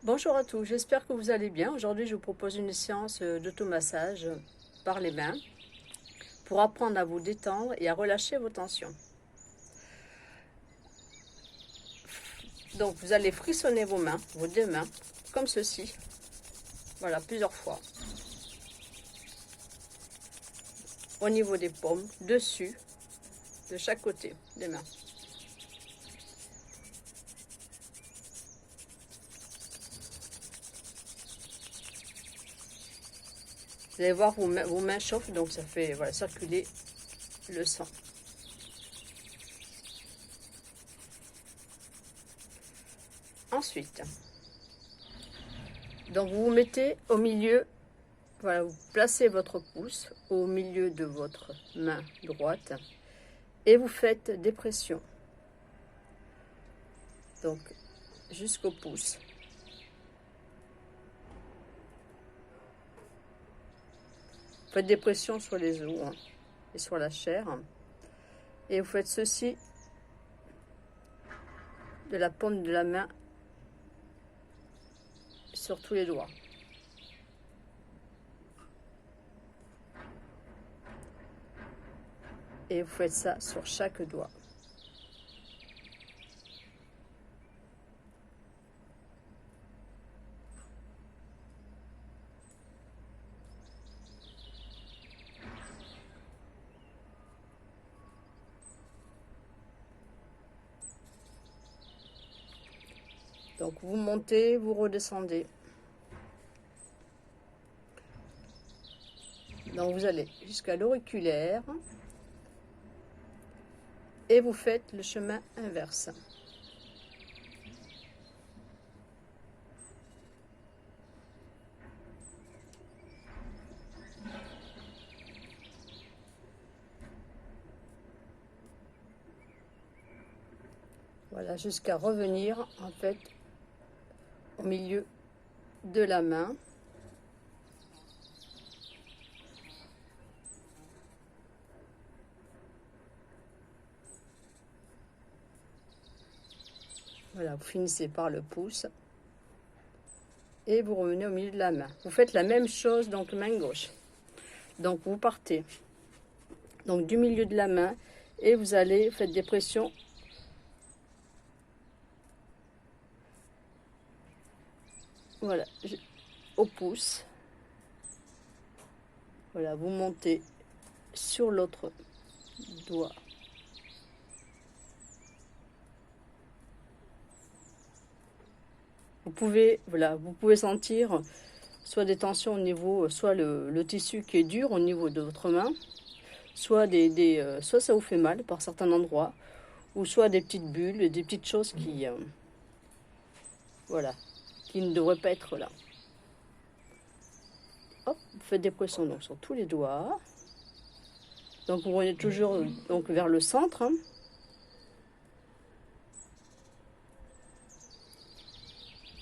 Bonjour à tous, j'espère que vous allez bien. Aujourd'hui, je vous propose une séance d'automassage par les mains pour apprendre à vous détendre et à relâcher vos tensions. Donc, vous allez frissonner vos mains, vos deux mains, comme ceci. Voilà, plusieurs fois. Au niveau des paumes, dessus, de chaque côté des mains. Vous allez voir, vos mains chauffent, donc ça fait voilà, circuler le sang. Ensuite, donc vous vous mettez au milieu, voilà, vous placez votre pouce au milieu de votre main droite et vous faites des pressions. Donc jusqu'au pouce. Faites des pressions sur les os et sur la chair. Et vous faites ceci de la paume de la main sur tous les doigts. Et vous faites ça sur chaque doigt. Donc vous montez, vous redescendez. Donc vous allez jusqu'à l'auriculaire et vous faites le chemin inverse. Voilà, jusqu'à revenir en fait au milieu de la main. Voilà, vous finissez par le pouce et vous revenez au milieu de la main. Vous faites la même chose donc main gauche. Donc vous partez donc du milieu de la main et vous allez faire des pressions voilà au pouce. Voilà, vous montez sur l'autre doigt. Vous pouvez sentir soit des tensions au niveau, soit le tissu qui est dur au niveau de votre main, soit soit ça vous fait mal par certains endroits, ou soit des petites bulles, des petites choses qui, voilà, qui ne devraient pas être là. Hop, vous faites des pressions donc sur tous les doigts. Donc vous revenez toujours donc vers le centre.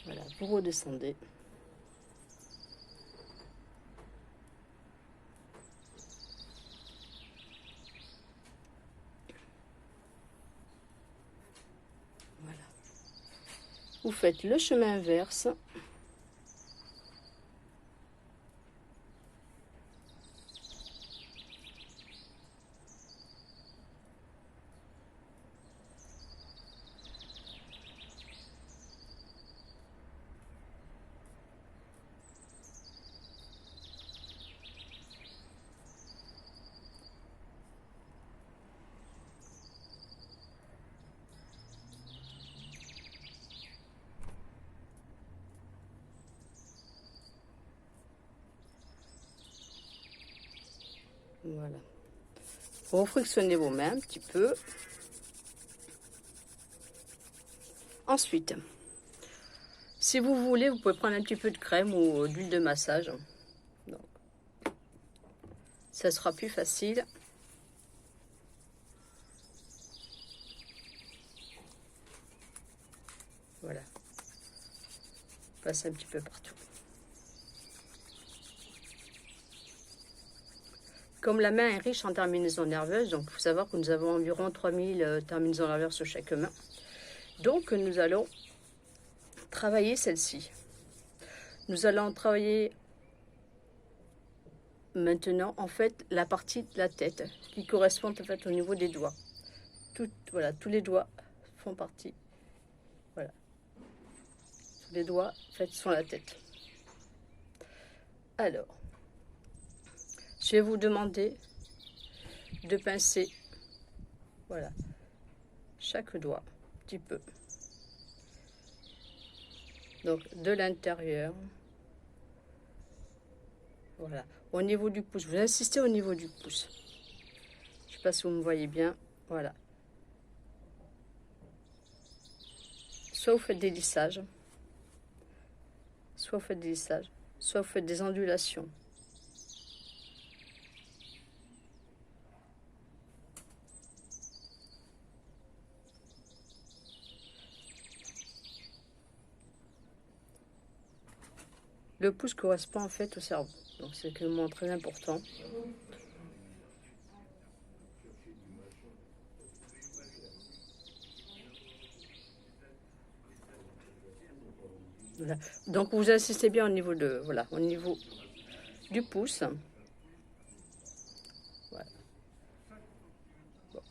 Voilà, vous redescendez. Voilà. Vous faites le chemin inverse. Voilà. Vous frictionnez vos mains un petit peu. Ensuite, si vous voulez, vous pouvez prendre un petit peu de crème ou d'huile de massage. Donc, ça sera plus facile. Voilà. Passe un petit peu partout. Comme la main est riche en terminaisons nerveuses, donc il faut savoir que nous avons environ 3000 terminaisons nerveuses sur chaque main. Donc nous allons travailler celle-ci. Nous allons travailler maintenant, en fait, la partie de la tête qui correspond en fait au niveau des doigts. Voilà, tous les doigts font partie. Voilà. Tous les doigts, en fait, sont la tête. Alors, je vais vous demander de pincer, voilà, chaque doigt, un petit peu. Donc, de l'intérieur. Voilà. Au niveau du pouce, vous insistez au niveau du pouce. Je ne sais pas si vous me voyez bien. Voilà. Soit vous faites des lissages, soit vous faites des lissages, soit vous faites des ondulations. Le pouce correspond en fait au cerveau. Donc c'est un moment très important. Voilà. Donc vous insistez bien au niveau voilà, au niveau du pouce. Voilà. Bon.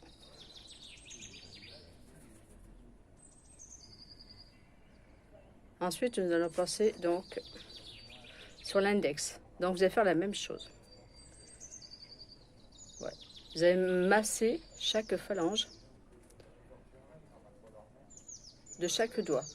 Ensuite, nous allons passer donc sur l'index. Donc vous allez faire la même chose. Voilà. Vous allez masser chaque phalange de chaque doigt.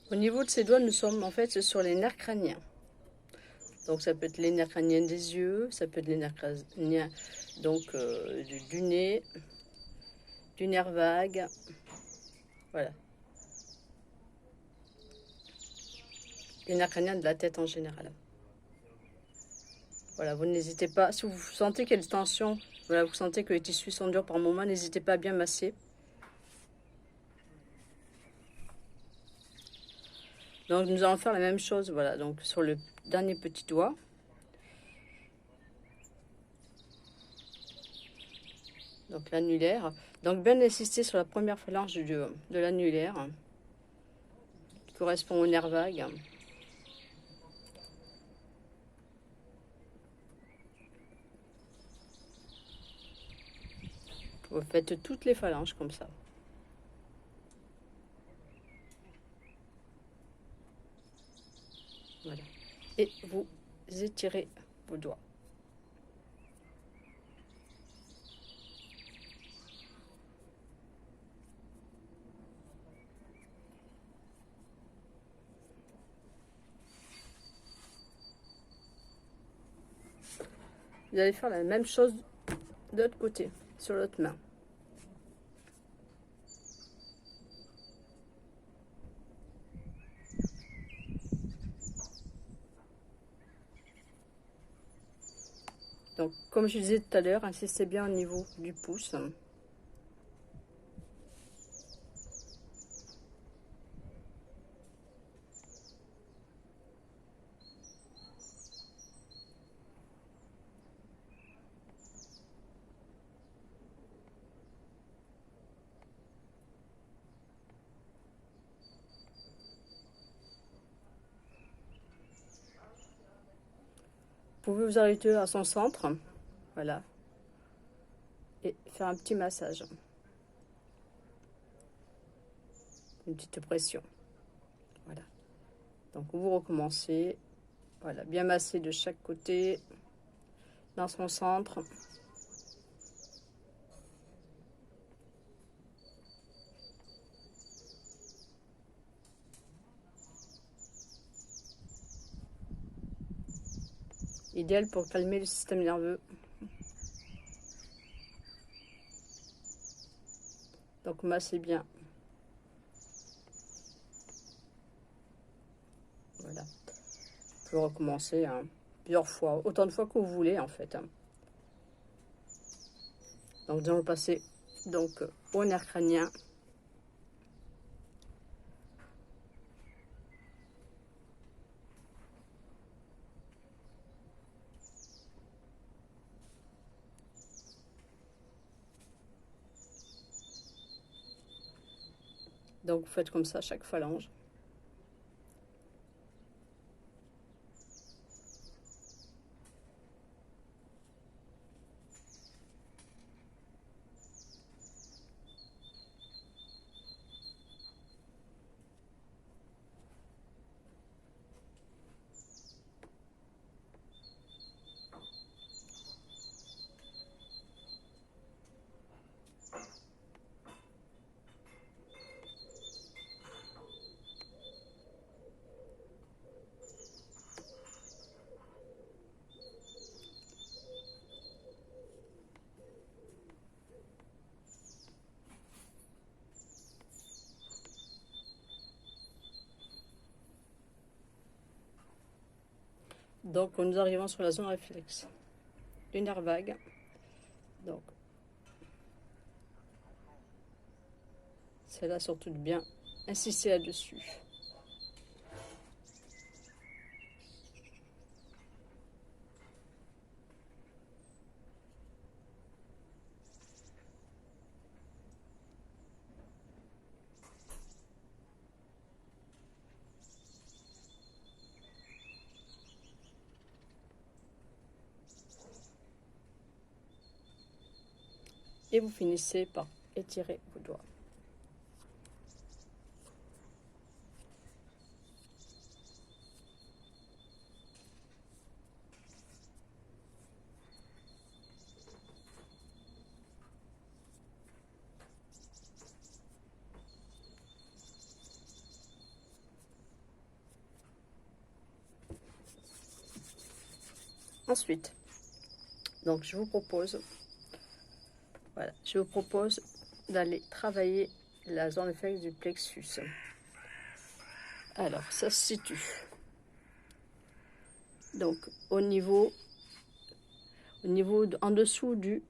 Au niveau de ces doigts, nous sommes en fait sur les nerfs crâniens. Donc ça peut être les nerfs crâniens des yeux, ça peut être les nerfs crâniens donc, du nez, du nerf vague. Voilà. Les nerfs crâniens de la tête en général. Voilà, vous n'hésitez pas. Si vous sentez qu'il y a des tensions, voilà, vous sentez que les tissus sont durs par moment, n'hésitez pas à bien masser. Donc nous allons faire la même chose, voilà, donc sur le dernier petit doigt. Donc l'annulaire. Donc bien insister sur la première phalange de l'annulaire, qui correspond au nerf vague. Vous faites toutes les phalanges comme ça. Voilà. Et vous étirez vos doigts. Vous allez faire la même chose de l'autre côté, sur l'autre main. Donc, comme je disais tout à l'heure, insistez bien au niveau du pouce. Vous pouvez vous arrêter à son centre, voilà, et faire un petit massage. Une petite pression. Voilà. Donc vous recommencez. Voilà, bien masser de chaque côté, dans son centre. Idéal pour calmer le système nerveux. Donc massez bien. Voilà. Vous pouvez recommencer hein, plusieurs fois, autant de fois que vous voulez en fait. Donc nous allons passer donc au nerf crânien. Donc vous faites comme ça chaque phalange. Donc nous arrivons sur la zone réflexe du nerf vague. Donc c'est là surtout de bien insister là-dessus. Et vous finissez par étirer vos doigts. Ensuite, donc je vous propose, voilà, je vous propose d'aller travailler la zone réflexe du plexus. Alors, ça se situe donc en dessous du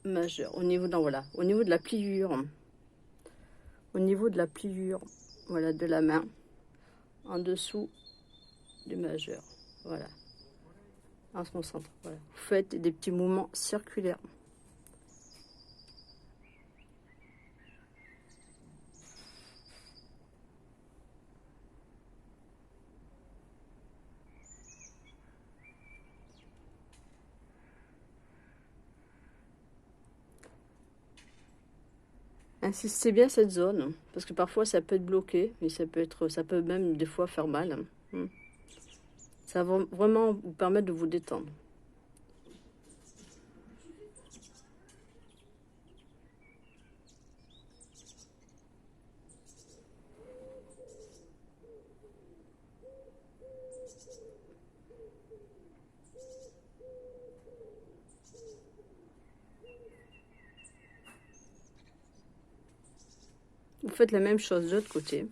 majeur, au niveau de la pliure, voilà, de la main, en dessous du majeur, voilà, en son centre. Voilà. Vous faites des petits mouvements circulaires. Insistez bien cette zone, parce que parfois ça peut être bloqué, mais ça peut même des fois faire mal. Ça va vraiment vous permettre de vous détendre. Vous faites la même chose de l'autre côté.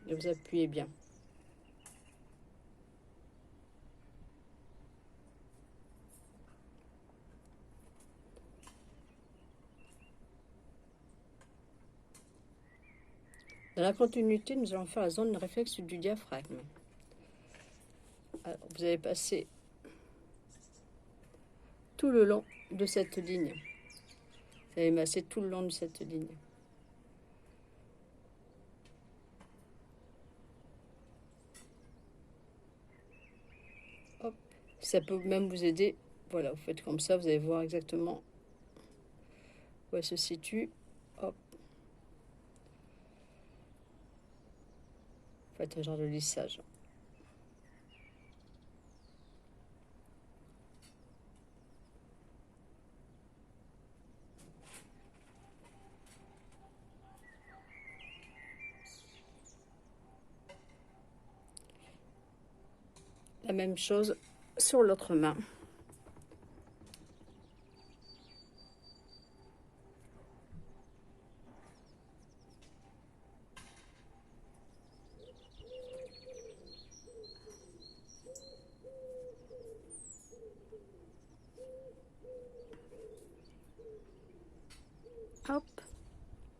Et vous appuyez bien. Dans la continuité, nous allons faire la zone de réflexe du diaphragme. Alors, vous allez passer tout le long de cette ligne. Vous allez masser tout le long de cette ligne. Hop. Ça peut même vous aider. Voilà, vous faites comme ça, vous allez voir exactement où elle se situe. Hop. Faites un genre de lissage. La même chose sur l'autre main.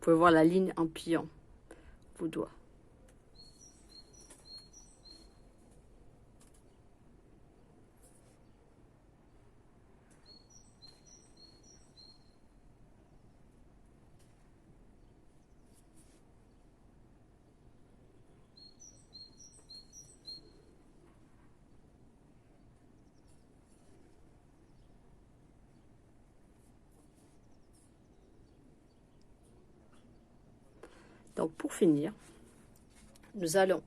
pouvez voir la ligne en pliant vos doigts. Donc pour finir, nous allons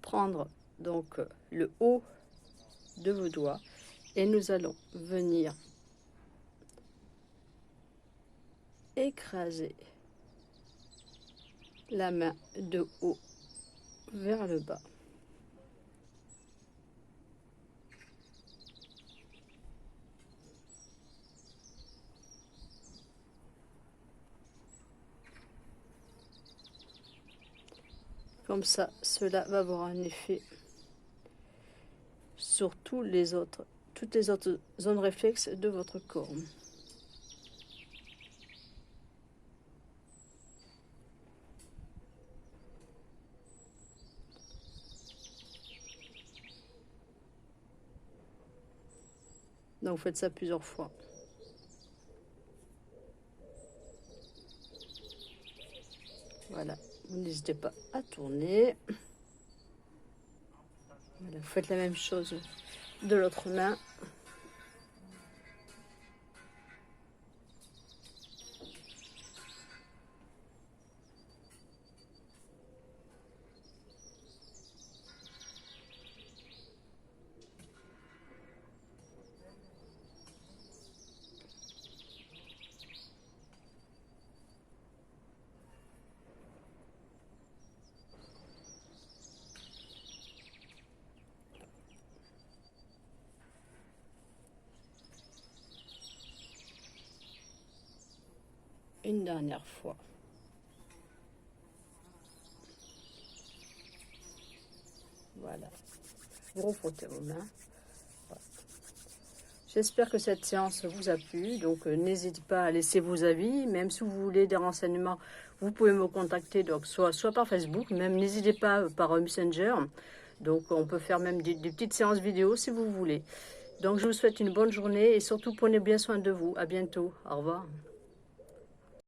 prendre donc le haut de vos doigts et nous allons venir écraser la main de haut vers le bas. Comme ça, cela va avoir un effet sur toutes les autres zones réflexes de votre corps. Donc vous faites ça plusieurs fois. Voilà, n'hésitez pas à tourner. Voilà, vous faites la même chose de l'autre main. Une dernière fois. Voilà. Vous refrottez vos mains. Voilà. J'espère que cette séance vous a plu. Donc n'hésitez pas à laisser vos avis. Même si vous voulez des renseignements, vous pouvez me contacter. Donc soit par Facebook, même n'hésitez pas par Messenger. Donc on peut faire même des petites séances vidéo si vous voulez. Donc je vous souhaite une bonne journée et surtout prenez bien soin de vous. À bientôt. Au revoir.